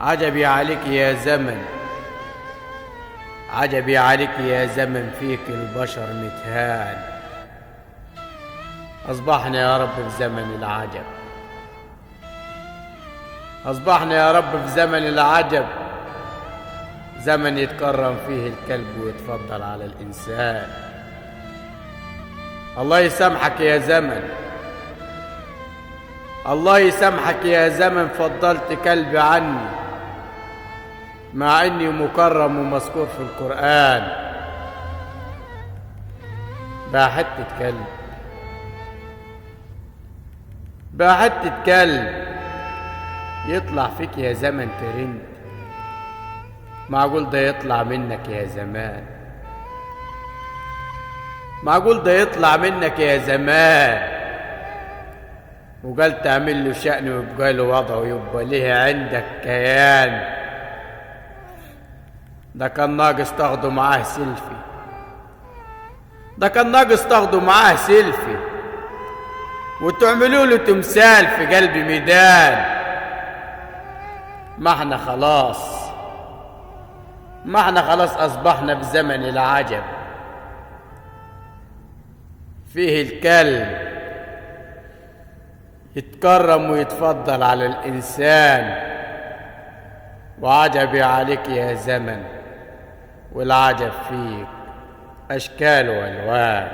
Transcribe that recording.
عجبي عليك يا زمن، عجبي عليك يا زمن، فيك البشر متهان. أصبحنا يا رب في زمن العجب، أصبحنا يا رب في زمن العجب، زمن يتكرم فيه الكلب ويتفضل على الإنسان. الله يسامحك يا زمن، الله يسامحك يا زمن، فضلت كلبي عني مع اني مكرم ومذكور في القرآن. بقى حتة كلب، بقى حتة كلب يطلع فيك يا زمن ترند. معقول ده يطلع منك يا زمان، معقول ده يطلع منك يا زمان، وقال تعمل له شأن ويبقى له وضع ويبقى ليه عندك كيان. ده كان ناقص تاخده معاه سيلفي، ده كان ناقص تاخده معاه سيلفي وتعملوا له تمثال في قلب ميدان. ما احنا خلاص، ما احنا خلاص أصبحنا في زمن العجب، فيه الكلب يتكرم ويتفضل على الإنسان. وعجبي عليك يا زمن، والعجب فيك أشكال وألوان.